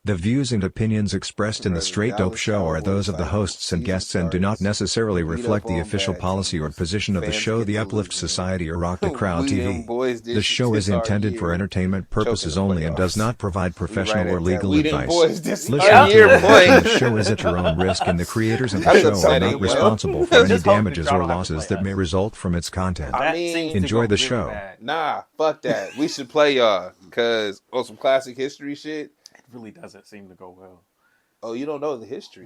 The views and opinions expressed in the Straight Dope Show are those of the hosts and guests and do not necessarily reflect the official policy or position of the show, The Uplift Society, or Rock the Crowd TV. The show is intended for entertainment purposes only and does not provide professional or legal advice. Listening to the show is at your own risk, and the creators of the show are not responsible for any damages or losses that may result from its content. Enjoy the show. Nah, fuck that. We should play y'all, because on some classic history shit. Really doesn't seem to go well. Oh, you don't know the history,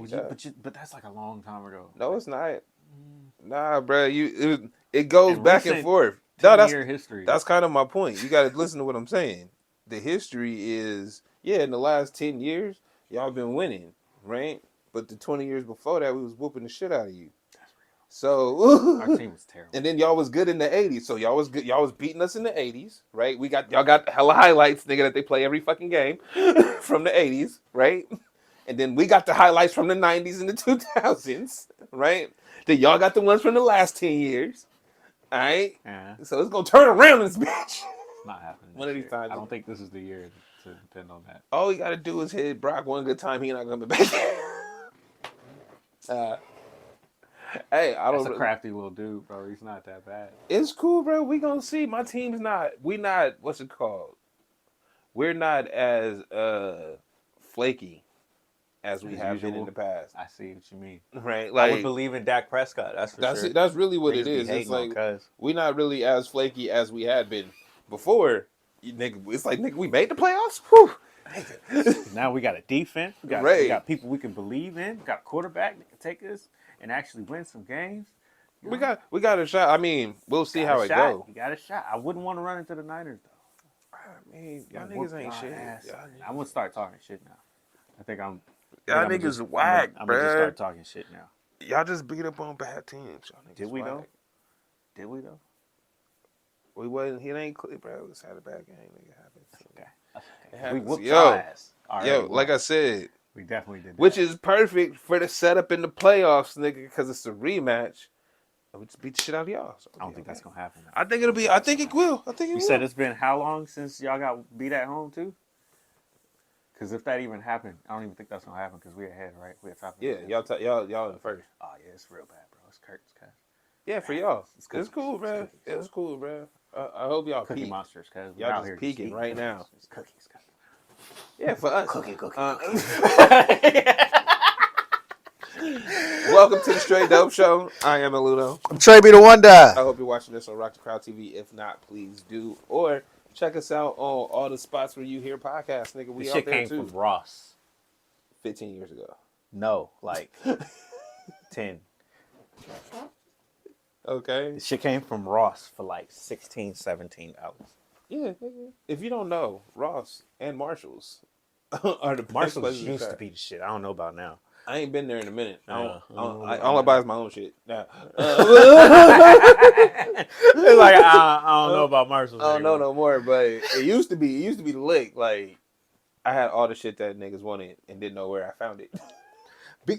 but that's like a long time ago. No, it's not. Nah, bro, it goes back and forth. No, that's history. That's kind of my point. You got to listen to what I'm saying. The history is, in the last 10 years, y'all been winning, right? But the 20 years before that, we was whooping the shit out of you. That's real. So our team was terrible. And then y'all was good in the 80s. So y'all was good. Y'all was beating us in the 80s, right? Y'all got hella highlights, nigga, that they play every fucking game from the 80s, right? And then we got the highlights from the 90s and the 2000s, right? Then y'all got the ones from the last 10 years, all right? Yeah. So it's gonna turn around this bitch. It's not happening. One of these times. I don't think this is the year to depend on that. All we gotta do is hit Brock one good time. He not coming back. Hey, That's a crafty little dude, bro. He's not that bad. It's cool, bro. We gonna see. My team's not. What's it called? We're not as flaky as we have been in the past. I see what you mean. Right? Like, I would believe in Dak Prescott. That's for sure. That's really what it is. It's like we're not really as flaky as we had been before. It's like, nigga, we made the playoffs. Whew. Now we got a defense. We got people we can believe in. We got a quarterback that can take us and actually win some games. We got a shot. I mean, we'll see how it goes. You got a shot. I wouldn't want to run into the Niners though. I mean, y'all niggas ain't shit. I'm gonna start talking shit now. Y'all niggas whack, I'm bro. gonna just start talking shit now. Y'all just beat up on bad teams. Did we though? We wasn't. It ain't clear, bro. We just had a bad game. Nigga, happens. Okay. We whooped your ass. Like I said, we definitely did that. Which is perfect for the setup in the playoffs, nigga, because it's a rematch. We just beat the shit out of y'all. So, I don't think that's gonna happen. I think it will. I think it will. You said it's been how long since y'all got beat at home too? Because if that even happened, I don't even think that's gonna happen because we're ahead, right? We're top. Yeah, y'all in first. Oh yeah, it's real bad, bro. It's Kurt's cast. Yeah, for y'all, it's cool, bro. It's cool, bro. I hope y'all Cookie peak. Monsters, cause y'all just peaking right now. It's cookies, cause. Yeah, for us. Cookie. Welcome to the Straight Dope Show. I am Eludo. I'm Trey B. the Wonder. I hope you're watching this on Rock the Crowd TV. If not, please do. Or check us out on all the spots where you hear podcasts, nigga. We this out shit there came too. from Ross. 15 years ago. No, like 10. Okay. This shit came from Ross for like $16, $17. Yeah, nigga. If you don't know, Ross and Marshalls are the Marshalls used to be the shit. I don't know about now. I ain't been there in a minute. All I buy is my own shit. Nah. It's like I don't know about Marshalls. I don't know no more, but it used to be the lick. Like, I had all the shit that niggas wanted and didn't know where I found it.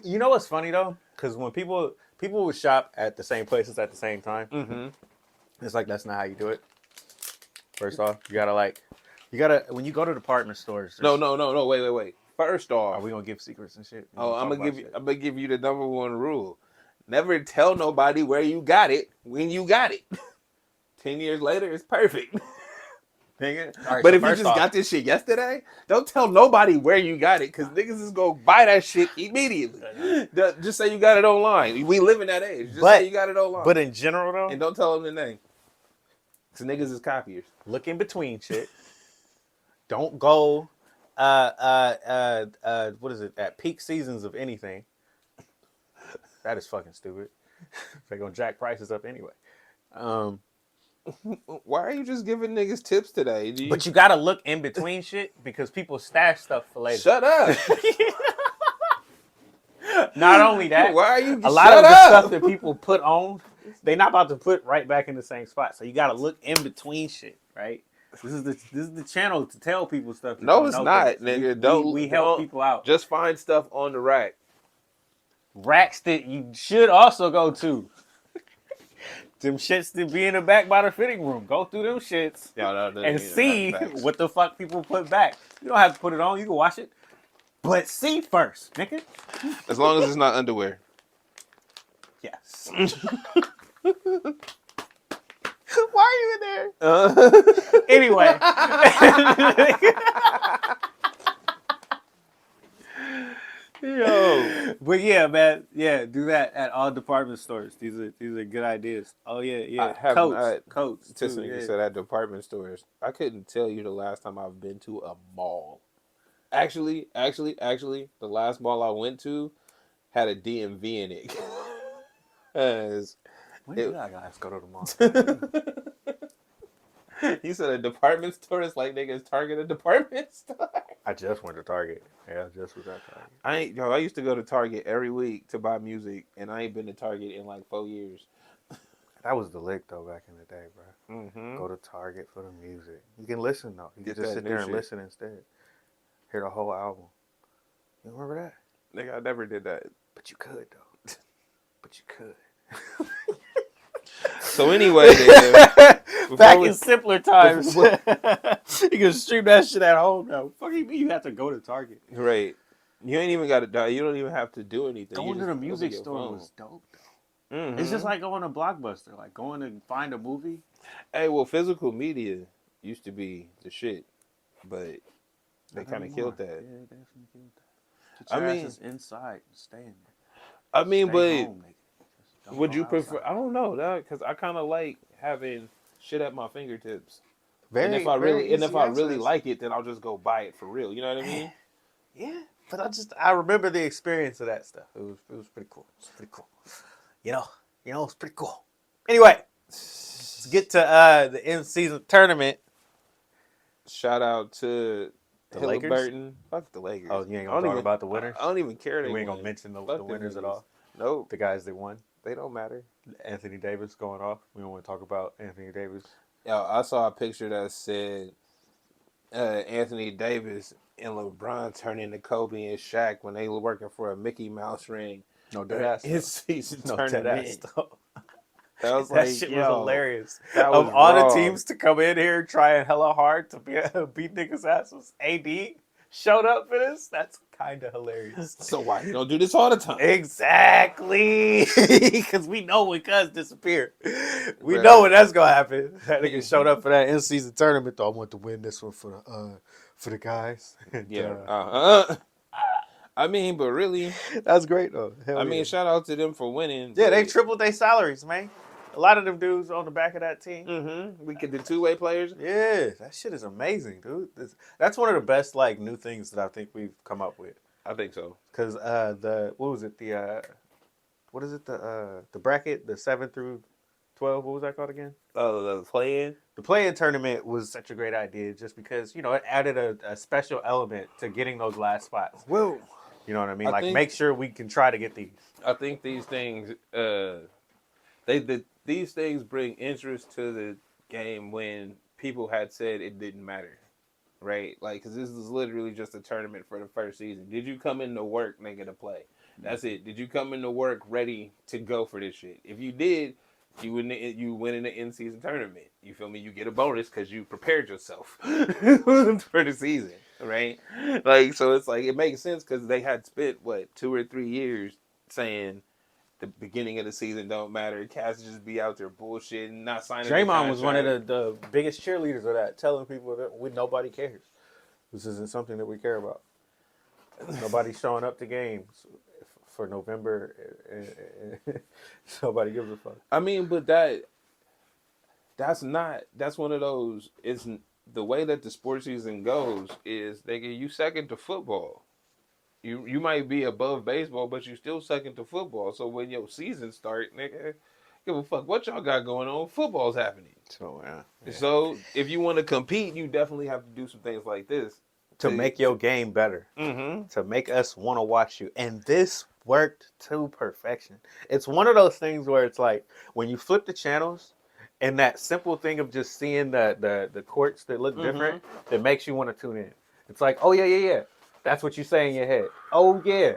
You know what's funny though? Because when people would shop at the same places at the same time, it's like that's not how you do it. First off, you gotta when you go to department stores. No, wait. First off, are we gonna give secrets and shit? I'm gonna give you the number one rule: never tell nobody where you got it when you got it. 10 years later, it's perfect. Right, but if you just got this shit yesterday, don't tell nobody where you got it, because niggas is gonna buy that shit immediately. Just say you got it online. We live in that age. Just say you got it online. But in general though, and don't tell them the name. So niggas is copiers. Look in between shit. Don't go. What is it? At peak seasons of anything. That is fucking stupid. They're gonna jack prices up anyway. Why are you just giving niggas tips today? But you gotta look in between shit because people stash stuff for later. Shut up. Not only that, why are you? A lot of the stuff that people put on, they're not about to put right back in the same spot. So you gotta look in between shit, right? This is the channel to tell people stuff. No, it's not, nigga. We help people out. Just find stuff on the rack. Racks that you should also go to. Them shits that be in the back by the fitting room. Go through them shits and see what the fuck people put back. You don't have to put it on. You can wash it. But see first, nigga. As long as it's not underwear. Yes. Why are you in there? Anyway. Yo. But yeah, man. Yeah, do that at all department stores. These are good ideas. Oh yeah. I have Coats. This nigga said at department stores. I couldn't tell you the last time I've been to a mall. Actually, the last mall I went to had a DMV in it. When did I guys go to the mall? You said a department store is like niggas Target a department store. I just went to Target. Yeah, I just was at Target. I used to go to Target every week to buy music, and I ain't been to Target in like 4 years. That was the lick though back in the day, bro. Mm-hmm. Go to Target for the music. You can listen though. You Get can just that sit there new and shit. listen instead. Hear the whole album. You remember that? Nigga, I never did that. But you could though. But you could. So anyway, nigga, back in simpler times, you can stream that shit at home now. Fuck you mean you have to go to Target? Right. You ain't even got to die. You don't even have to do anything. Going to the music store was dope though. Mm-hmm. It's just like going to Blockbuster, like going to find a movie. Hey, well, physical media used to be the shit, but they kind of killed that. Yeah, they definitely killed that. Get your asses inside and stay in there. I mean, Stay home, nigga. would you prefer? I don't know, because I kind of like having shit at my fingertips. And if I really like it, then I'll just go buy it for real. You know what I mean? Yeah, but I remember the experience of that stuff. It was pretty cool. It was pretty cool. You know, it was pretty cool. Anyway, let's get to the end season tournament. Shout out to the Lakers. Burton. Fuck the Lakers. Oh, you ain't gonna talk about the winners? I don't even care. We ain't gonna mention the winners at all. Nope. The guys that won. They don't matter. Anthony Davis going off. We don't want to talk about Anthony Davis. Yo, I saw a picture that said Anthony Davis and LeBron turned into Kobe and Shaq when they were working for a Mickey Mouse ring. No, that his season no, tournament. That was that shit was hilarious. That was of all wrong. the teams to come in here trying hella hard to beat niggas' asses, AD showed up for this. That's kind of hilarious. So why you don't do this all the time? Exactly, because we know when Cuz disappeared. We know when that's gonna happen. That nigga showed up for that in-season tournament. Though I want to win this one for the guys. Yeah. I mean, but really, that's great though. I mean, shout out to them for winning. Yeah, they tripled their salaries, man. A lot of them dudes on the back of that team. Mm-hmm. We get the two-way players. Yeah, that shit is amazing, dude. That's one of the best like new things that I think we've come up with. I think so. Because the bracket, the 7 through 12, what was that called again? The play-in. The play-in tournament was such a great idea, just because it added a special element to getting those last spots. Well, you know what I mean? Make sure we can try to get these. I think these things, these things bring interest to the game when people had said it didn't matter, right? Like, because this is literally just a tournament for the first season. Did you come into work, nigga, to play? That's it. Did you come into work ready to go for this shit? If you did, you win in the in-season tournament. You feel me? You get a bonus because you prepared yourself for the season, right? Like, so it's like, it makes sense because they had spent, 2 or 3 years saying the beginning of the season don't matter. Cats just be out there bullshitting, not signing. Draymond was one of the biggest cheerleaders of that, telling people that nobody cares. This isn't something that we care about. Nobody's showing up to games for November. Nobody gives a fuck. I mean, but that's one of those. It's the way that the sports season goes is you second to football. You might be above baseball, but you still second to football. So when your season start, nigga, give a fuck what y'all got going on. Football's happening. So yeah. So if you want to compete, you definitely have to do some things like this to make your game better. Mm-hmm. To make us want to watch you. And this worked to perfection. It's one of those things where it's like when you flip the channels and that simple thing of just seeing the courts that look different, that makes you want to tune in. It's like, oh yeah. That's what you say in your head. Oh, yeah.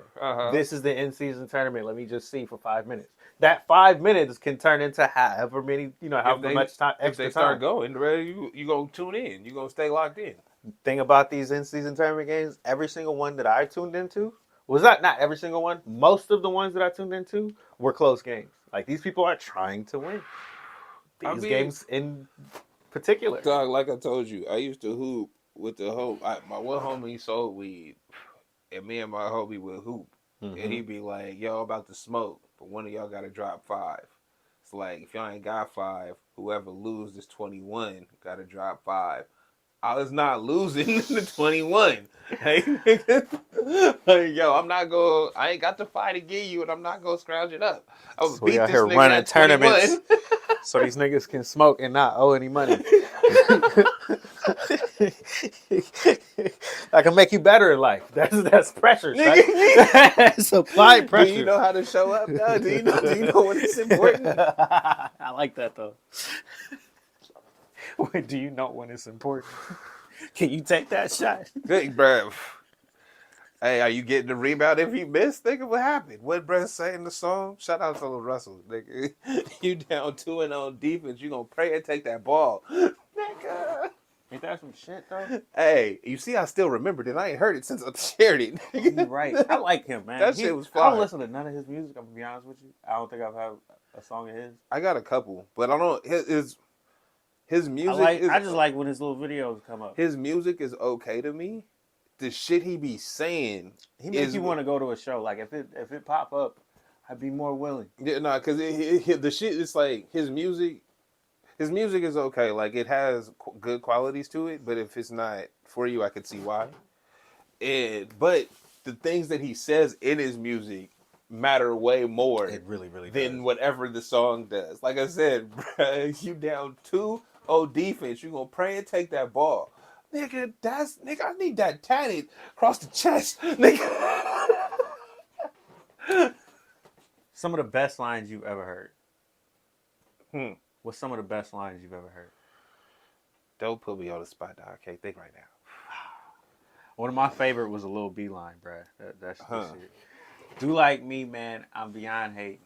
This is the in-season tournament. Let me just see for 5 minutes. That 5 minutes can turn into however many, however much time. If they start going, you going to tune in. You're going to stay locked in. thing about these in-season tournament games, every single one that I tuned into was not every single one. Most of the ones that I tuned into were close games. Like, these people are trying to win these games in particular. Dog, like I told you, I used to hoop with the whole. My one homie sold weed, and me and my homie would hoop, and he'd be like, "Yo, about to smoke, but one of y'all got to drop 5." It's like, if y'all ain't got 5, whoever loses this 21 got to drop 5. I was not losing the 21. Hey, like, yo, I ain't got the 5 to give you, and I'm not gonna scrounge it up. I was beat out this here nigga running at 21. tournaments so these niggas can smoke and not owe any money. I can make you better in life. That's pressure, son. That's applied pressure. Do you know how to show up? No? Do you know when it's important? I like that though. Do you know when it's important? Can you take that shot? Big bruh. Hey, are you getting the rebound if you miss? Nigga, what happened? What Brett say in the song? Shout out to Lil Russell. Nigga, you down 2-0 on defense. You gonna pray and take that ball. Nigga. Ain't that some shit though? Hey, you see I still remembered it. I ain't heard it since I shared it. You're right. I like him, man. That shit was fire. I don't listen to none of his music, I'm gonna be honest with you. I don't think I've had a song of his. I got a couple, but I don't his music I just like when his little videos come up. His music is okay to me. The shit he be saying, he makes you want to go to a show. Like if it pop up, I'd be more willing. Yeah, no, because the shit is like his music. His music is okay. Like it has good qualities to it, but if it's not for you, I could see why. But the things that he says in his music matter way more. It really, really than does. Whatever the song does. Like I said, bruh, you down 2-0 defense. You gonna pray and take that ball. Nigga, I need that tatted across the chest. Nigga. Some of the best lines you've ever heard. What's some of the best lines you've ever heard? Don't put me on the spot, dog. I can't think right now. One of my favorite was a Lil B line, bruh. That's shit. Do like me, man. I'm beyond hating.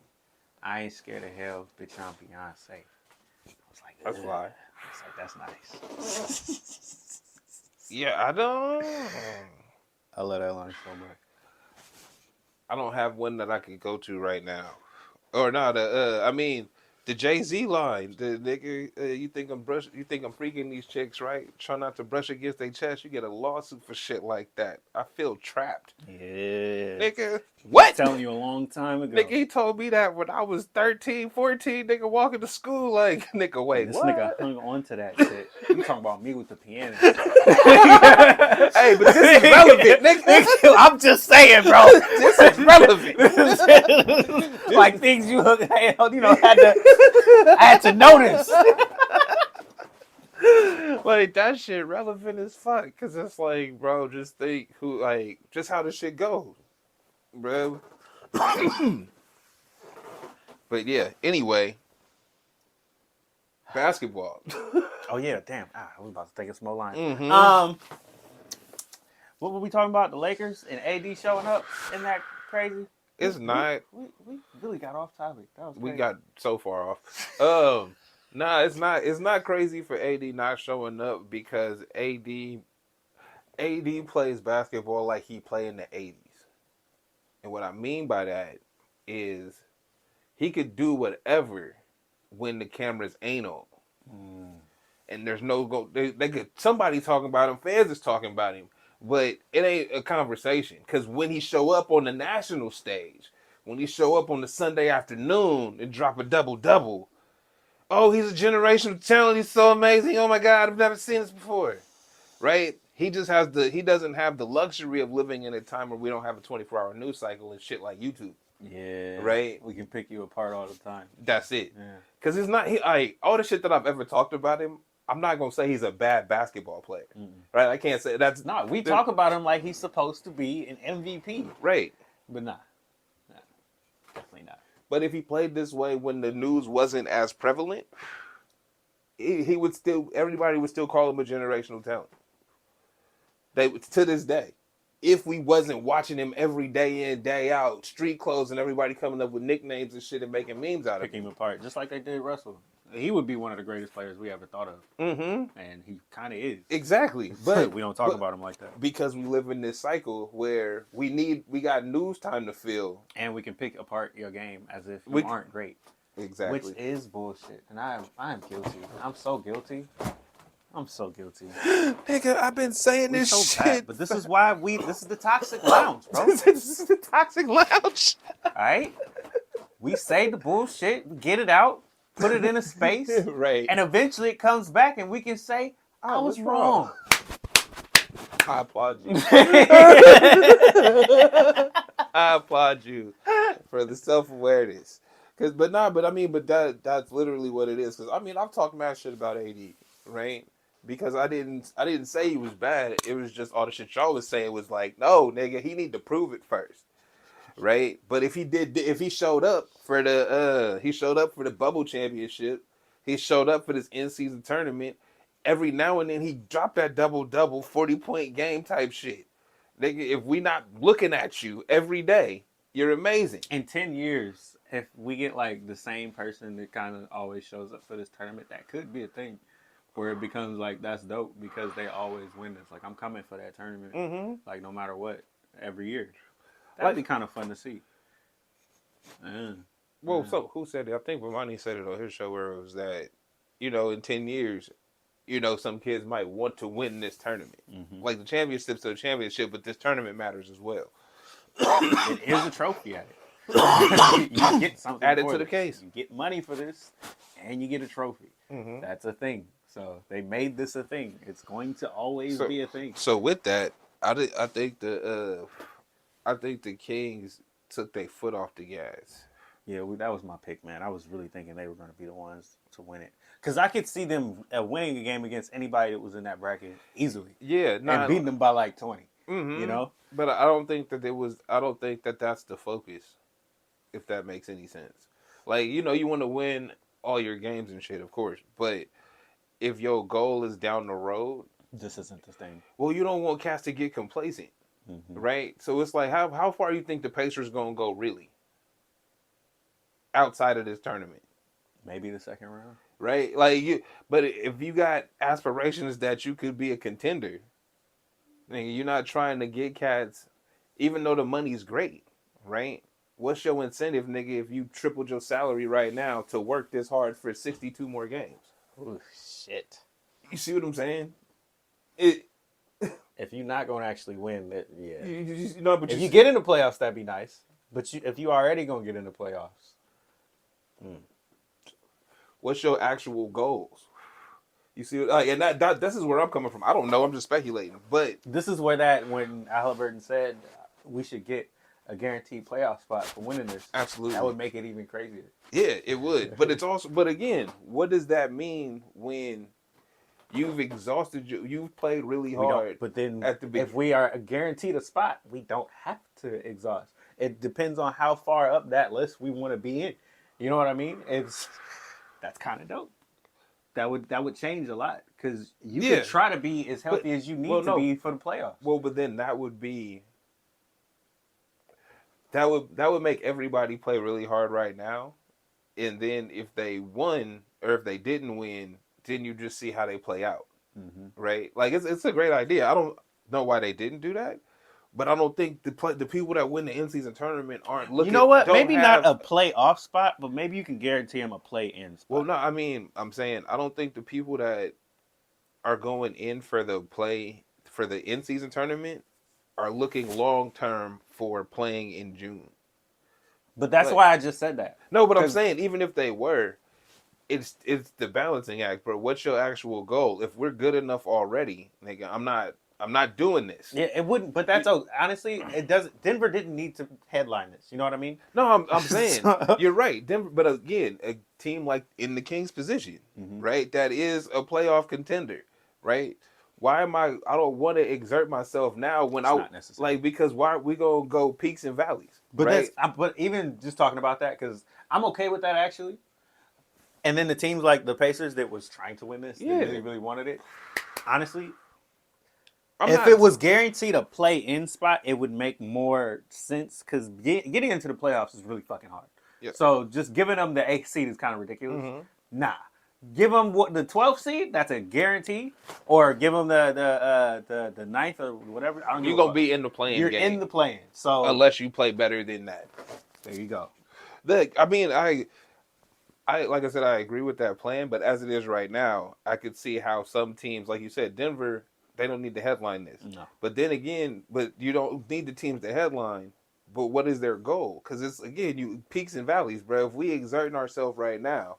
I ain't scared of hell, bitch. I'm beyond safe. I was like, that's why. It's like, that's nice. Yeah, I don't. I love that line so much. I don't have one that I can go to right now. Or no, the Jay-Z line, the nigga, you think I'm freaking these chicks, right? Try not to brush against their chest. You get a lawsuit for shit like that. I feel trapped. Yeah. Nigga, what? I was telling you a long time ago. Nigga, he told me that when I was 13, 14, nigga, walking to school, like, nigga, wait, this what? Nigga hung on to that shit. You talking about me with the pianist. Hey, but this is relevant, nigga. I'm just saying, bro. This is relevant. Like things you had to notice. Like, that shit relevant as fuck. Because it's like, bro, just think just how this shit goes, bro. But yeah, anyway. Basketball. Oh, yeah, damn. I was about to take a small line. Mm-hmm. What were we talking about? The Lakers and AD showing up? Isn't that crazy? It's not. We really got off topic. That was crazy. We got so far off. Nah, it's not. It's not crazy for AD not showing up because AD plays basketball like he played in the 80s. And what I mean by that is he could do whatever when the cameras ain't on. And there's no they could somebody talking about him, fans is talking about him, but it ain't a conversation. Because when he show up on the national stage, when he show up on the Sunday afternoon and drop a double-double, oh, he's a generational talent, he's so amazing, oh my God, I've never seen this before. Right? He doesn't have the luxury of living in a time where we don't have a 24-hour news cycle and shit like YouTube. Yeah. Right? We can pick you apart all the time. That's it. Yeah. Because it's not, all the shit that I've ever talked about him, I'm not going to say he's a bad basketball player. Right? I can't say that's... No, we talk about him like he's supposed to be an MVP. Right. But nah. Definitely not. But if he played this way when the news wasn't as prevalent, everybody would still call him a generational talent. To this day. If we wasn't watching him every day in, day out, street clothes and everybody coming up with nicknames and shit and making memes out of him. Picking him apart, just like they did Russell. He would be one of the greatest players we ever thought of. Mm-hmm. And he kind of is. Exactly. But we don't talk about him like that. Because we live in this cycle where we got news time to fill. And we can pick apart your game as if you aren't great. Exactly. Which is bullshit. And I am guilty. I'm so guilty. Nigga, I've been saying this shit. Bad, but this is why this is the toxic lounge, bro. This is the toxic lounge. Alright? We say the bullshit, we get it out, put it in a space. Right. And eventually it comes back and we can say, I was wrong. I applaud you. I applaud you for the self-awareness. But that's literally what it is. Because I've talked mad shit about AD, right? Because I didn't say he was bad. It was just all the shit y'all was saying was like, no, nigga, he need to prove it first, right? But if he showed up for the bubble championship, he showed up for this in-season tournament. Every now and then he dropped that double-double 40-point game type shit. Nigga, if we not looking at you every day, you're amazing. In 10 years, if we get like the same person that kind of always shows up for this tournament, that could be a thing where it becomes like, that's dope because they always win this. Like, I'm coming for that tournament, like no matter what, every year. That'd be kind of fun to see. Well, so who said it? I think Ramani said it on his show where it was that, in 10 years, some kids might want to win this tournament. Like the championship's a championship, but this tournament matters as well. It is a trophy at it. You get something added to the case. You get money for this, and you get a trophy. That's a thing. So they made this a thing. It's going to always be a thing. So with that, I think the Kings took their foot off the gas. Yeah, that was my pick, man. I was really thinking they were going to be the ones to win it. Because I could see them winning a game against anybody that was in that bracket easily. Yeah. And beating them by like 20. But I don't think that that's the focus, if that makes any sense. Like, you want to win all your games and shit, of course. But if your goal is down the road, this isn't the thing. Well, you don't want cats to get complacent, right? So it's like, how far you think the Pacers going to go really outside of this tournament? Maybe the second round, right? But if you got aspirations that you could be a contender, nigga, you're not trying to get cats, even though the money's great, right? What's your incentive, nigga, if you tripled your salary right now to work this hard for 62 more games? Oh, shit. You see what I'm saying? If you're not going to actually win, yeah. But if you get into playoffs, that'd be nice. But if you already going to get into playoffs. What's your actual goals? You see, and this is where I'm coming from. I don't know. I'm just speculating. But this is where when Halliburton said we should get a guaranteed playoff spot for winning this. Absolutely. That would make it even crazier. Yeah, it would. But it's also, but again, what does that mean when you've exhausted you've played really hard? But then if we are guaranteed a spot, we don't have to exhaust. It depends on how far up that list we want to be in. You know what I mean? That's kind of dope. That would change a lot because you can try to be as healthy as you need to be for the playoffs. Well, but then that would make everybody play really hard right now, and then if they won or if they didn't win, then you just see how they play out, right? Like it's a great idea. I don't know why they didn't do that, but I don't think the people that win the in-season tournament aren't looking. You know what? Maybe not a playoff spot, but maybe you can guarantee them a play-in spot. Well, no, I'm saying I don't think the people that are going in for the in-season tournament are looking long-term for playing in June. But that's why I just said that. No, but I'm saying even if they were, it's the balancing act. But what's your actual goal? If we're good enough already, nigga, I'm not doing this. Yeah, it wouldn't. But that's honestly, it doesn't. Denver didn't need to headline this. You know what I mean? No, I'm saying you're right. Denver, but again, a team like in the Kings' position, right? That is a playoff contender, right? Why am I don't want to exert myself now when not necessary. because why we gonna go peaks and valleys? But right? but even just talking about that, because I'm okay with that actually. And then the teams like the Pacers that was trying to win this, they really wanted it. Honestly, if it was guaranteed a play-in spot, it would make more sense because getting into the playoffs is really fucking hard. Yep. So just giving them the 8th seed is kind of ridiculous. Nah. give them the 12th seed. That's a guarantee. Or give them the ninth or whatever. I don't give a fuck. You're gonna be in the playing game. You're in the playing. So unless you play better than that. There you go. Look, I mean, I like I said, I agree with that plan, but as it is right now, I could see how some teams, like you said, Denver, they don't need to headline this. No. But then again, you don't need the teams to headline. But what is their goal? Because it's, again, you peaks and valleys, bro. If we exerting ourselves right now,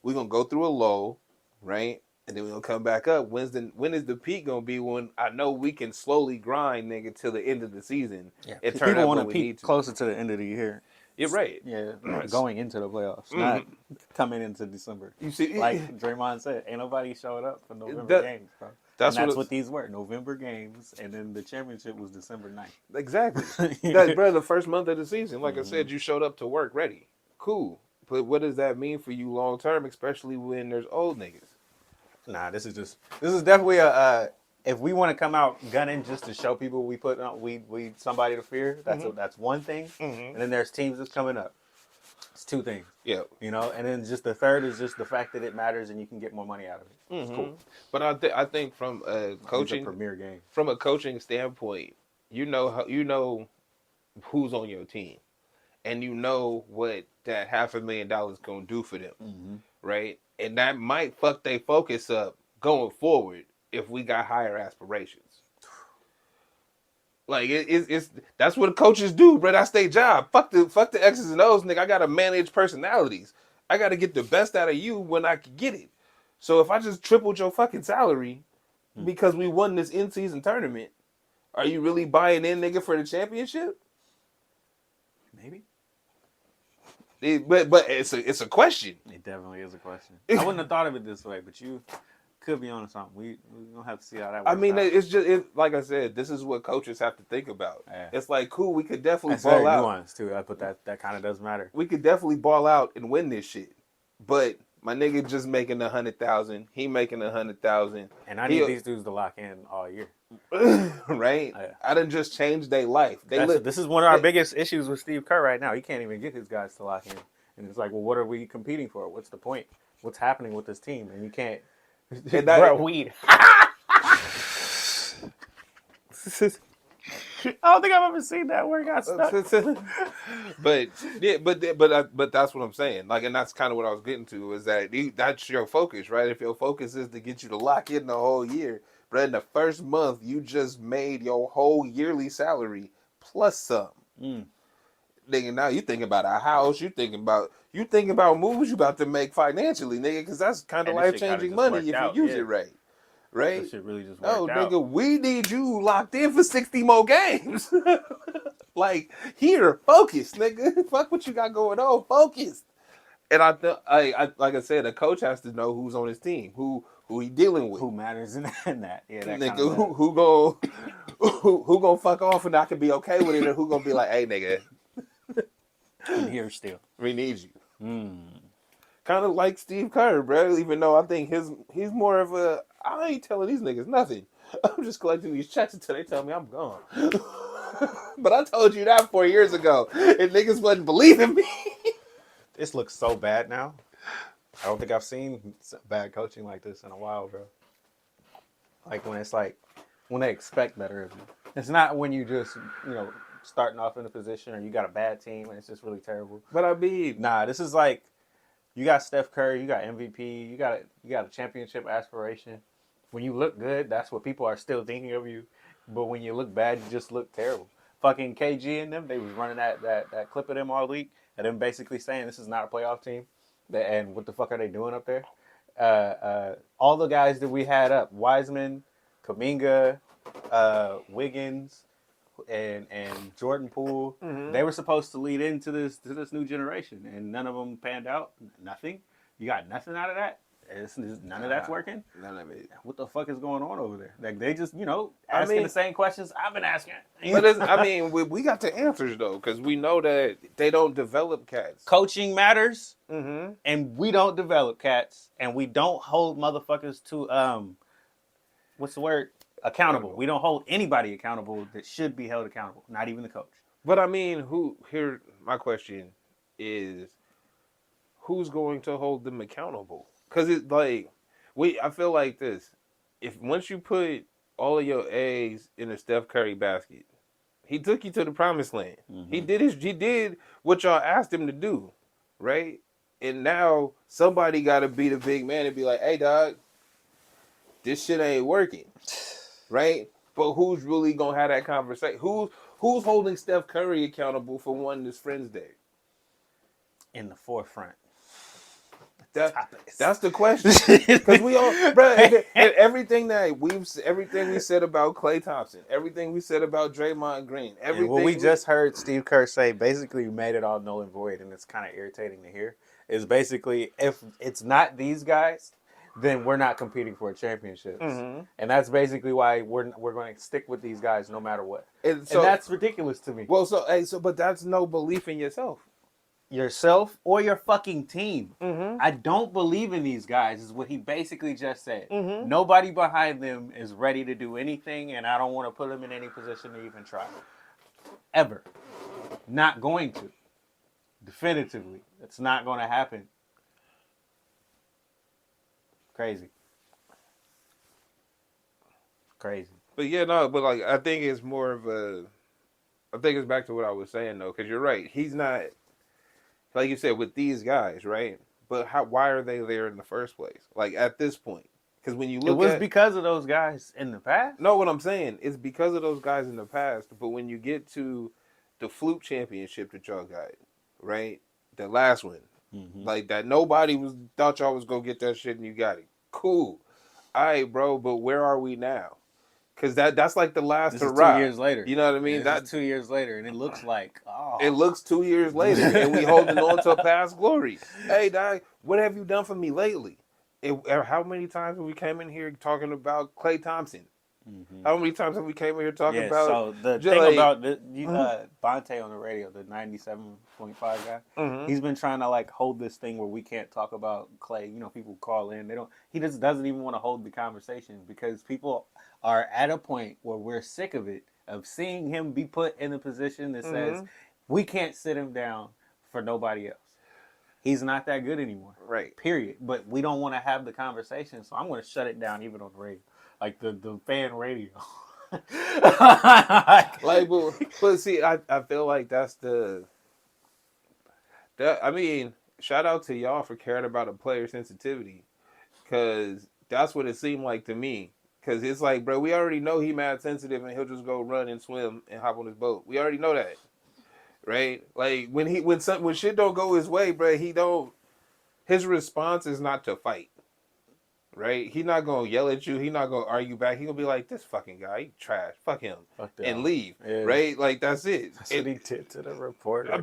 we're going to go through a low, right? And then we're going to come back up. When is the peak going to be? When I know we can slowly grind, nigga, till the end of the season. Yeah. People want to peak closer to the end of the year. You're right. Yeah, going into the playoffs, not coming into December. You see, like Draymond said, ain't nobody showed up for November games, bro. That's what these were, November games, and then the championship was December 9th. Exactly. Bro, the first month of the season, like I said, you showed up to work ready. Cool. But what does that mean for you long term, especially when there's old niggas? Nah, this is definitely if we want to come out gunning just to show people we put on, we somebody to fear, that's one thing. And then there's teams that's coming up. It's two things. Yeah. You know, and then just the third is just the fact that it matters and you can get more money out of it. It's cool. But I think from a coaching it's a premier game. From a coaching standpoint, you know who's on your team, and you know what that $500,000 gonna do for them, right? And that might fuck their focus up going forward if we got higher aspirations. Like it's that's what coaches do, bro. That's their job. Fuck the X's and O's, nigga. I gotta manage personalities. I gotta get the best out of you when I can get it. So if I just tripled your fucking salary because we won this in-season tournament, are you really buying in, nigga, for the championship? Maybe. But it's a question. It definitely is a question. I wouldn't have thought of it this way, but you could be on something. We're going to have to see how that works. I mean, out. it's just like I said, this is what coaches have to think about. Yeah. It's like, cool, we could definitely ball very out. Nuanced too, but that kind of does matter. We could definitely ball out and win this shit. But my nigga just making 100,000. He making 100,000. And I need these dudes to lock in all year. Right? Yeah. I done just changed their life. This is one of our biggest issues with Steve Kerr right now. He can't even get his guys to lock in. And it's like, well, what are we competing for? What's the point? What's happening with this team? And you can't. Bro, weed. I don't think I've ever seen that where it got stuck. but that's what I'm saying. Like, and that's kind of what I was getting to is that that's your focus, right? If your focus is to get you to lock in the whole year, but in the first month you just made your whole yearly salary plus some. Nigga, now you thinking about a house, you thinking about moves you about to make financially, nigga, because that's kind of life-changing money if you use it right. Right? That shit really just worked out. Nigga, we need you locked in for 60 more games. Like, here, focus, nigga. Fuck what you got going on, focus. And I like I said, a coach has to know who's on his team, who he dealing with, who matters in that. Yeah, that nigga, who gonna fuck off and I can be okay with it, or who gonna be like, hey, nigga. I'm here still. We need you. Kind of like Steve Kerr, bro. Even though I think he's more of a, I ain't telling these niggas nothing. I'm just collecting these checks until they tell me I'm gone. But I told you that 4 years ago, and niggas wasn't believing me. This looks so bad now. I don't think I've seen bad coaching like this in a while, bro. Like when they expect better of you. It's not when you just, starting off in a position or you got a bad team and it's just really terrible. But I mean, nah, this is like you got Steph Curry, you got MVP, you got a championship aspiration. When you look good, that's what people are still thinking of you. But when you look bad, you just look terrible. Fucking KG and them, they was running that clip of them all week and them basically saying this is not a playoff team. And what the fuck are they doing up there? All the guys that we had up, Wiseman, Kuminga, Wiggins, and Jordan Poole, they were supposed to lead into this new generation, and none of them panned out. Nothing. You got nothing out of that. None of that's working. None of it. What the fuck is going on over there? Like they just, asking the same questions I've been asking. But we got the answers though, because we know that they don't develop cats. Coaching matters, and we don't develop cats, and we don't hold motherfuckers to what's the word? Accountable. We don't hold anybody accountable that should be held accountable, not even the coach. But I mean, my question is, who's going to hold them accountable? Because it's like, I feel like this. If once you put all of your eggs in a Steph Curry basket, he took you to the promised land. Mm-hmm. He did what y'all asked him to do, right? And now somebody got to be the big man and be like, hey, dog, this shit ain't working, right? But who's really gonna have that conversation? Who's holding Steph Curry accountable for winning this Friends Day? In the forefront. That's the question. Because we all, bro, everything we said about Klay Thompson, everything we said about Draymond Green, everything. What we just heard Steve Kerr say basically made it all null and void, and it's kind of irritating to hear. Is basically if it's not these guys, then we're not competing for a championship. Mm-hmm. And that's basically why we're going to stick with these guys no matter what. And that's ridiculous to me. Well, but that's no belief in yourself. Yourself or your fucking team. Mm-hmm. I don't believe in these guys is what he basically just said. Mm-hmm. Nobody behind them is ready to do anything, and I don't want to put them in any position to even try. Ever. Not going to. Definitively. It's not going to happen. Crazy. But yeah, no, but like I think it's more of I think it's back to what I was saying though, because you're right. He's not, like you said, with these guys, right? But why are they there in the first place? Like at this point, because when you look, it was because of those guys in the past. No, what I'm saying is because of those guys in the past. But when you get to the fluke championship that y'all got, right? The last one. Mm-hmm. Like that, nobody thought y'all was gonna get that shit, and you got it. Cool, all right, bro. But where are we now? Because that's like the last hurrah. 2 years later, you know what I mean? That's 2 years later, and it looks like it looks 2 years later, and we holding on to past glory. Hey, dog, what have you done for me lately? How many times have we came in here talking about Klay Thompson? Mm-hmm. How many times have we came in here talking about? So the thing about Bonte on the radio, the 97.5 guy, mm-hmm. he's been trying to like hold this thing where we can't talk about Klay. You know, people call in, he just doesn't even want to hold the conversation because people are at a point where we're sick of it, of seeing him be put in a position that says we can't sit him down for nobody else. He's not that good anymore. Right. Period. But we don't want to have the conversation, so I'm going to shut it down even on the radio. Like the fan radio. but see, I feel like that's I mean, shout out to y'all for caring about a player sensitivity. Because that's what it seemed like to me. Because it's like, bro, we already know he mad sensitive and he'll just go run and swim and hop on his boat. We already know that. Right? Like, when shit don't go his way, bro, his response is not to fight. Right? He's not going to yell at you. He's not going to argue back. He's going to be like, this fucking guy, he trash. Fuck him. And leave. Yeah. Right? Like, that's it. That's what he did to the reporter.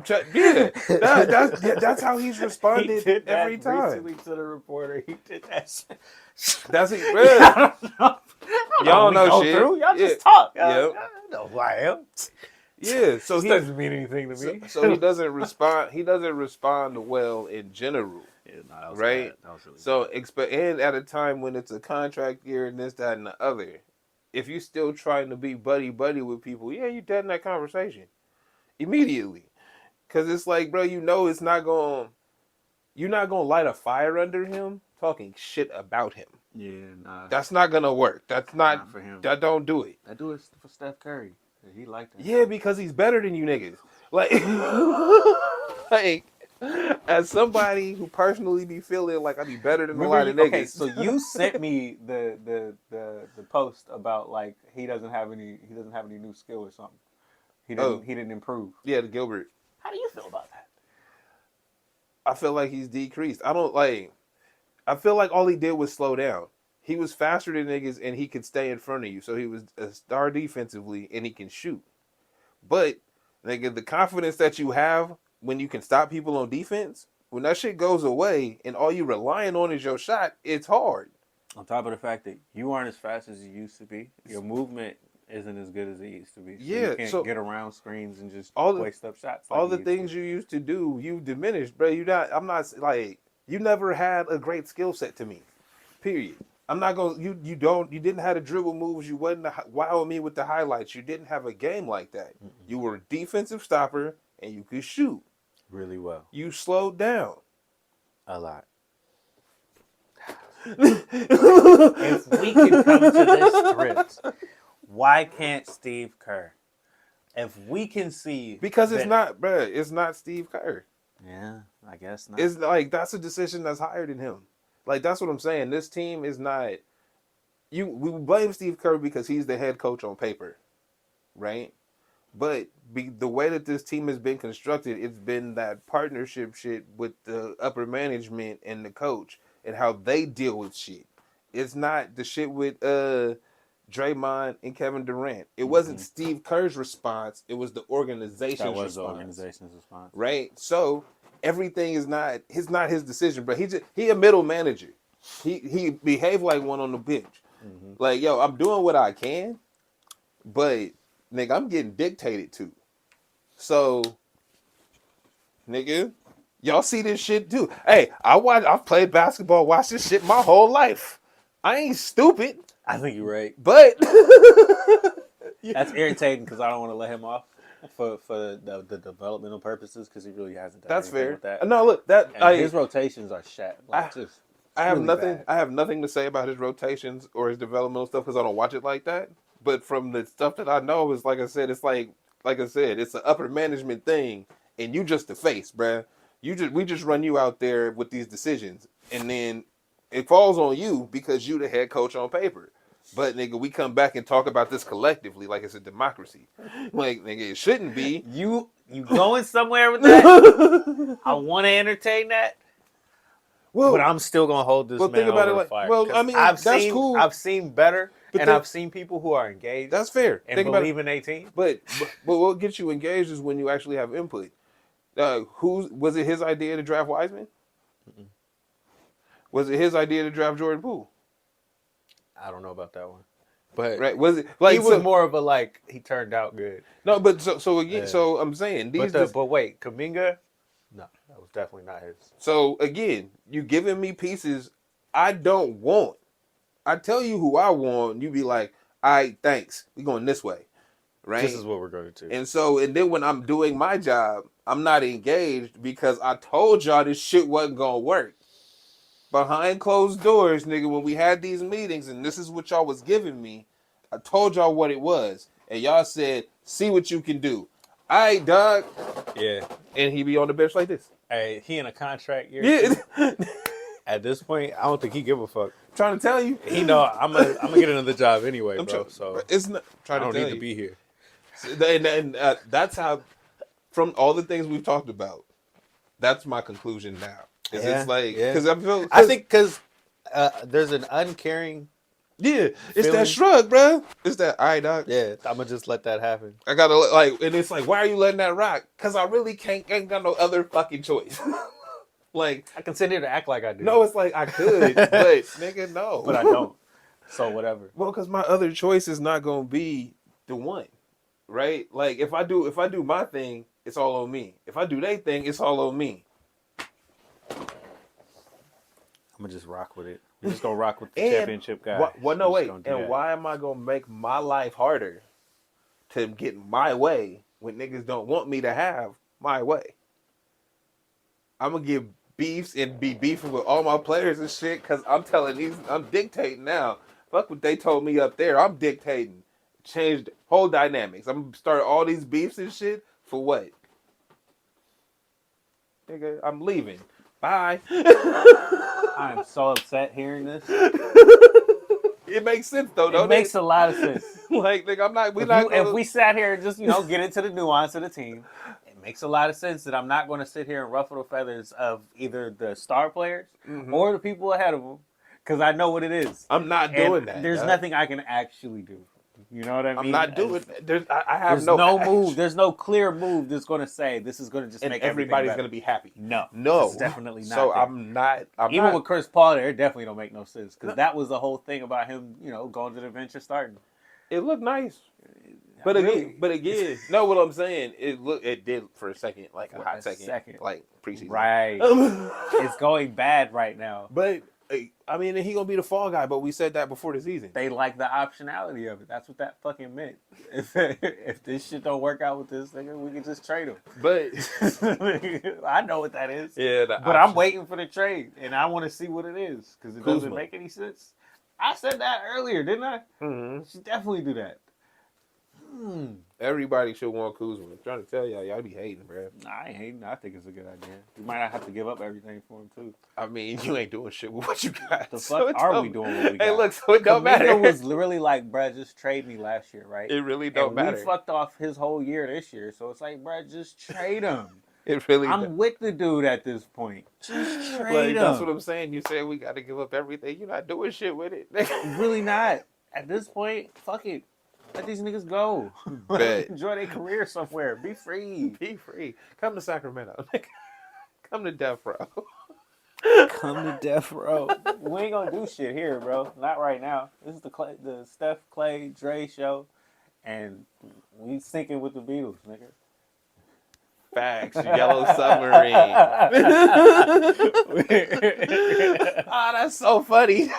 That's how he's responded every time. Recently to the reporter, he did that shit. That's it. Y'all don't know shit. Y'all just talk. I know who I am. Yeah, so he doesn't mean anything to me. So he doesn't respond. He doesn't respond well in general. Yeah, no, that was right? Bad. That was really so and at a time when it's a contract year and this, that, and the other, if you still trying to be buddy with people, yeah, you dead in that conversation immediately, because it's like, bro, you know, you're not gonna light a fire under him talking shit about him. Yeah, nah, that's not gonna work. That's not for him. That don't do it. I do it for Steph Curry. He liked that. Yeah, because he's better than you niggas. Like, like. As somebody who personally be feeling like I be better than a lot of niggas. Okay, so you sent me the post about like he doesn't have any new skill or something. He didn't improve. Yeah, the Gilbert. How do you feel about that? I feel like he's decreased. I feel like all he did was slow down. He was faster than niggas and he could stay in front of you. So he was a star defensively and he can shoot. But nigga, the confidence that you have when you can stop people on defense, when that shit goes away and all you relying on is your shot, it's hard. On top of the fact that you aren't as fast as you used to be, your movement isn't as good as it used to be. So yeah, you can't get around screens and just waste up shots. All the things you used to do, you've diminished, bro. You never had a great skill set to me. Period. I'm not gonna. You didn't have the dribble moves. You wasn't wowing me with the highlights. You didn't have a game like that. Mm-mm. You were a defensive stopper and you could shoot really well. You slowed down a lot. If we can come to this script, why can't Steve Kerr? If we can see, because it's not, bruh. It's not Steve Kerr. Yeah, I guess not. It's like that's a decision that's higher than him. Like that's what I'm saying. This team is not. We blame Steve Kerr because he's the head coach on paper, right? But the way that this team has been constructed, it's been that partnership shit with the upper management and the coach and how they deal with shit. It's not the shit with Draymond and Kevin Durant. It wasn't Steve Kerr's response. It was the organization's response. That was the organization's response. Right? So everything is not his decision, but he a middle manager. He behaved like one on the bench. Like, yo, I'm doing what I can, but nigga, I'm getting dictated to. So, nigga, y'all see this shit too. Hey, I've played basketball, watched this shit my whole life. I ain't stupid. I think you're right. But that's irritating because I don't want to let him off for the developmental purposes because he really hasn't done that's anything fair. With that. No, look, his rotations are shat. I have nothing. Bad. I have nothing to say about his rotations or his developmental stuff because I don't watch it like that. But from the stuff that I know, is like I said, it's like I said, it's an upper management thing, and you just the face, bruh. We just run you out there with these decisions, and then it falls on you because you the head coach on paper. But nigga, we come back and talk about this collectively like it's a democracy. Like nigga, it shouldn't be. You going somewhere with that? I want to entertain that. Well, but I'm still gonna hold this man over the fire. Well, I mean, that's cool. I've seen better, and I've seen people who are engaged. That's fair. And believe in their team. But what gets you engaged is when you actually have input. Was it his idea to draft Wiseman? Mm-mm. Was it his idea to draft Jordan Poole? I don't know about that one. But right, was it like he was more of a he turned out good. No, but so again, so I'm saying but wait, Kuminga. No, that was definitely not his. So again, you giving me pieces I don't want. I tell you who I want, you be like, all right, thanks. We going this way. Right? This is what we're going to do. And then when I'm doing my job, I'm not engaged because I told y'all this shit wasn't gonna work. Behind closed doors, nigga, when we had these meetings and this is what y'all was giving me, I told y'all what it was. And y'all said, see what you can do. All right, dog. Yeah. And he be on the bench like this. Hey, he in a contract year. Yeah. At this point, I don't think he give a fuck. I'm trying to tell you. He know I'm gonna get another job anyway, bro. So it's not I don't need to be here. And that's how, from all the things we've talked about, that's my conclusion now. It's like, because I think because there's an uncaring. Yeah, it's that shrug, bro. It's that, all right, dog. Yeah, I'm gonna just let that happen. I gotta and it's like, why are you letting that rock? Because I really ain't got no other fucking choice. Like, I can sit here to act like I do. No, it's like I could, but nigga, no. But I don't. So whatever. Well, because my other choice is not gonna be the one, right? Like if I do my thing, it's all on me. If I do their thing, it's all on me. I'm gonna just rock with it. We're just gonna rock with the championship guy. Why am I gonna make my life harder to get my way when niggas don't want me to have my way? I'm gonna give beefs and be beefing with all my players and shit because I'm dictating now. Fuck what they told me up there. I'm dictating. Changed whole dynamics. I'm gonna start all these beefs and shit for what? Nigga, I'm leaving. Bye. I'm so upset hearing this. It makes sense though, don't it? It makes a lot of sense. Like, nigga, if we sat here and just, get into the nuance of the team, it makes a lot of sense that I'm not going to sit here and ruffle the feathers of either the star players or the people ahead of them because I know what it is. I'm not doing that. There's nothing I can actually do. You know what I mean? I'm not doing it. I have there's no move. There's no clear move that's going to say this is going to just make everybody's going to be happy. No, it's definitely not. So there. I'm not. Even with Chris Paul there, it definitely don't make no sense because that was the whole thing about him, going to the bench and starting. It looked nice, but again, know what I'm saying? It did for a second, like a hot second, like preseason. Right. It's going bad right now. But I mean, he gonna be the fall guy, but we said that before the season. They like the optionality of it. That's what that fucking meant. If this shit don't work out with this nigga, we can just trade him. But I know what that is. Yeah, but I'm waiting for the trade, and I want to see what it is because it doesn't make any sense. I said that earlier, didn't I? Mm-hmm. Should definitely do that. Everybody should want Kuzma. I'm trying to tell y'all be hating, bro. Nah, I ain't hating. I think it's a good idea. You might not have to give up everything for him too. I mean, you ain't doing shit with what you got. The fuck are we doing what we got? Hey, look, so it don't matter. It was really like, bruh, just trade me last year, right? It really don't matter. We fucked off his whole year this year, so it's like, bruh, just trade him. It really. I'm with the dude at this point. Just trade him. That's what I'm saying. You say we got to give up everything. You're not doing shit with it. Really not. At this point, fuck it. Let these niggas go. Enjoy their career somewhere. Be free. Be free. Come to Sacramento. Come to Death Row. Come to Death Row. We ain't gonna do shit here, bro. Not right now. This is the Steph, Clay, Dre show, and we syncing with the Beatles, nigga. Facts. Yellow Submarine. That's so funny.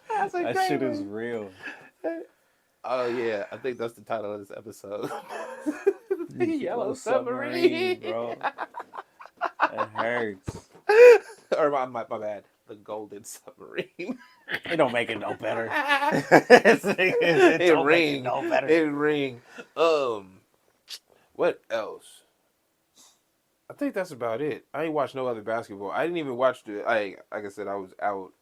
That shit is real. Oh yeah, I think that's the title of this episode. The Yellow Submarine, bro. It hurts. Or my bad. The Golden Submarine. It don't make it no better. It ring. No better. It ring. What else? I think that's about it. I ain't watched no other basketball. I didn't even watch like I said, I was out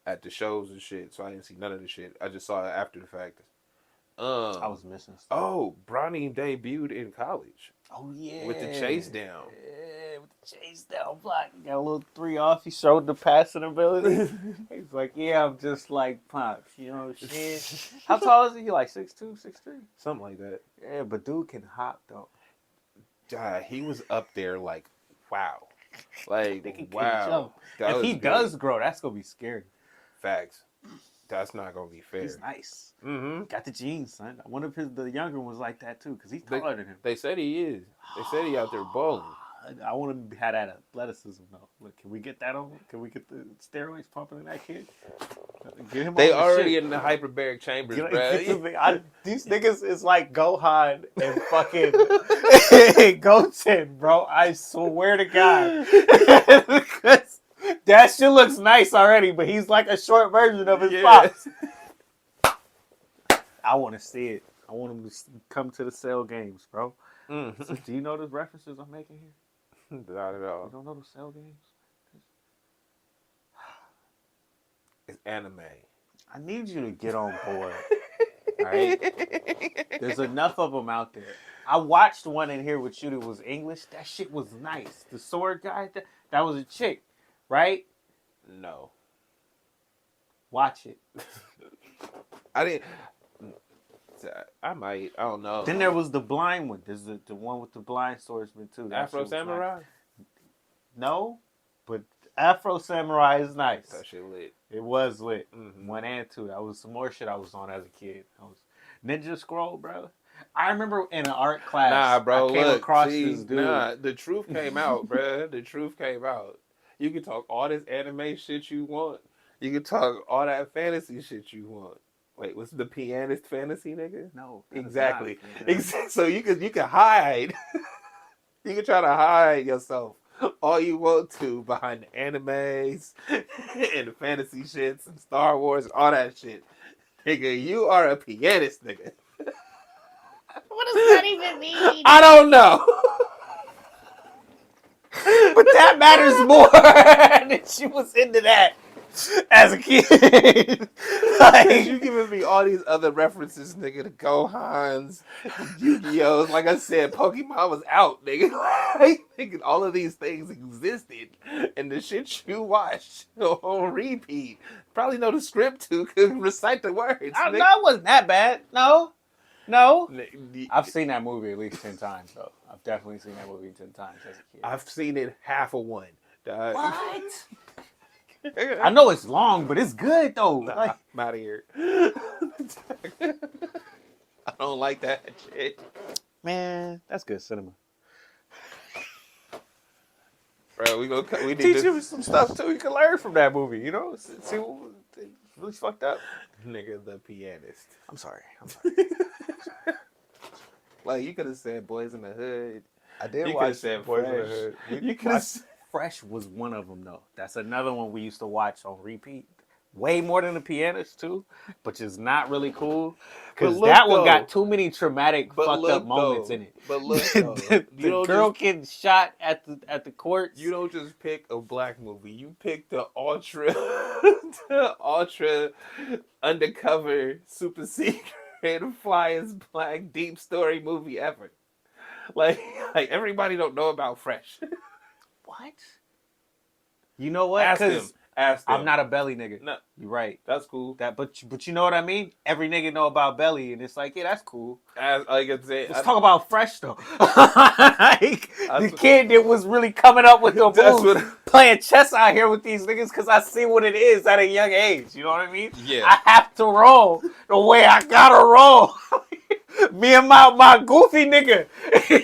at the shows and shit, so I didn't see none of the shit. I just saw it after the fact. I was missing stuff. Oh, Bronny debuted in college. Oh yeah, with the chase down. Yeah, with the chase down block. He got a little 3 off. He showed the passing ability. He's like, yeah, I'm just like Pops. You know, shit. How tall is he? He like 6'2", 6'3"? Something like that. Yeah, but dude can hop though. He was up there like, wow. Like, they can wow. If he does grow, that's gonna be scary. Facts. That's not gonna be fair. He's nice. Mm-hmm. Got the genes, son. One of the younger ones like that too, because he's taller than him. They said he is. They said he out there balling. I want him to have that athleticism though. Look, can we get that on? Can we get the steroids pumping in that kid? Get him. They on already in the hyperbaric chambers, bro. These niggas is like Gohan and fucking Goten, bro. I swear to God. Because that shit looks nice already, but he's like a short version of his pops. I want to see it. I want him to come to the Cell games, bro. Mm-hmm. So, do you know the references I'm making here? Not at all. You don't know the Cell games? It's anime. I need you to get on board. All right? There's enough of them out there. I watched one in here with you that was English. That shit was nice. The sword guy, that was a chick, right? No. Watch it. I didn't. I might. I don't know. Then there was the blind one. There's the one with the blind swordsman too. Afro Samurai? No, but Afro Samurai is nice. That shit lit. It was lit. Mm-hmm. 1 and 2. That was some more shit I was on as a kid. I was Ninja Scroll, bro. I remember in an art class. Nah, bro. I came across this dude. Nah, the truth came out, bro. The truth came out. You can talk all this anime shit you want. You can talk all that fantasy shit you want. Wait, what's the Pianist fantasy, nigga? No, exactly. So you can hide. You can try to hide yourself all you want to behind the animes and the fantasy shits and Star Wars and all that shit. Nigga, you are a pianist, nigga. What does that even mean? I don't know. But that matters more that she was into that as a kid. Like, you giving me all these other references, nigga, to Gohans, Yu-Gi-Ohs. Like I said, Pokemon was out, nigga. Like, nigga, all of these things existed, and the shit you watched on repeat. Probably know the script too, could recite the words. No, it wasn't that bad. No. I've seen that movie at least 10 times, though. I've definitely seen that movie 10 times as a kid. I've seen it half of one. What? I know it's long, but it's good, though. Nah, like, I'm out of here. I don't like that shit. Man, that's good cinema. Bro, we need Teach to you some stuff too. You can learn from that movie. You know, see what really fucked up. Nigga, The Pianist. I'm sorry. Like you could have said Boys in the Hood. I did You watch could said Boys in the Fresh. Hood. You could have. Fresh was one of them though. That's another one we used to watch on repeat. Way more than The Pianist too, which is not really cool because that one got too many traumatic, fucked up moments in it. But look, though, the girl getting shot at the courts. You don't just pick a black movie. You pick the ultra undercover, super secret, flyest black deep story movie ever. Like everybody don't know about Fresh. What? You know what? Ask them. I'm not a Belly nigga. No, you're right. That's cool. But you know what I mean? Every nigga know about Belly, and it's like, yeah, that's cool. Let's talk about Fresh though. Like, the kid that was really coming up with the moves, playing chess out here with these niggas because I see what it is at a young age. You know what I mean? Yeah. I have to roll the way I gotta roll. Me and my goofy nigga.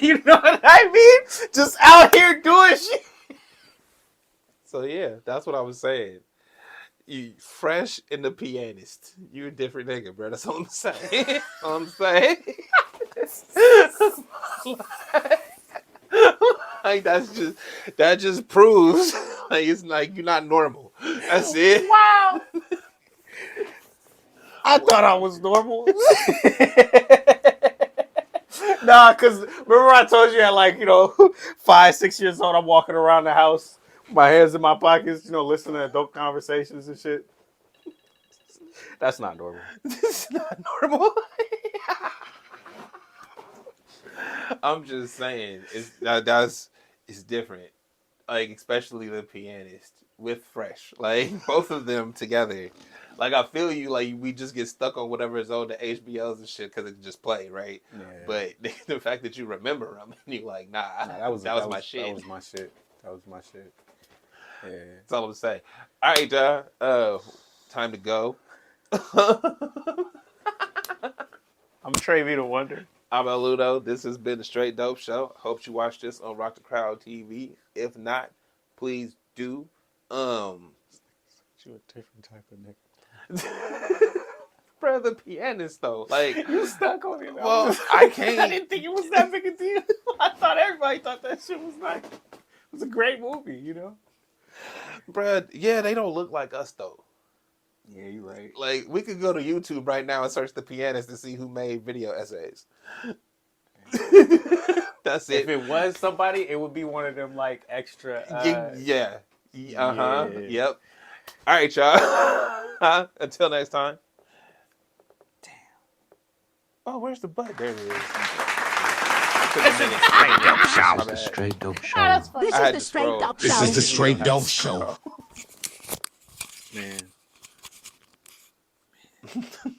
You know what I mean? Just out here doing shit. So yeah, that's what I was saying. You Fresh and The Pianist. You a different nigga, bro. That's all I'm saying. Like that just proves like it's like you're not normal. That's it. Wow. I thought I was normal. Nah, because remember I told you at 5-6 years old, I'm walking around the house, my hands in my pockets, listening to adult conversations and shit. That's not normal. This is not normal. I'm just saying, it's different. Like, especially The Pianist with Fresh. Like, both of them together. Like, I feel you, like, we just get stuck on whatever is on the HBOs and shit because it just play, right? Yeah. But the fact that you remember them, and you're like, that was my shit. That was my shit. Yeah. That's all I'm saying. All right, time to go. I'm Trey V the Wonder. I'm El Ludo. This has been the Straight Dope Show. Hope you watch this on Rock the Crowd TV. If not, please do. You're a different type of nigga. Bro, The Pianist though. Like you stuck on it. Well, I can't. I didn't think it was that big a deal. I thought everybody thought that shit was like it was a great movie, Bro, yeah, they don't look like us though. Yeah, you're right. Like, we could go to YouTube right now and search The Pianist to see who made video essays. That's it. If it was somebody, it would be one of them, like, extra... Yeah. Uh-huh. Yeah. Yep. All right, y'all. Until next time. Damn. Oh, where's the butt? There it is. This is the Straight Dope Show. This is the Straight Dope Show. This is the Straight Dope Show. Man.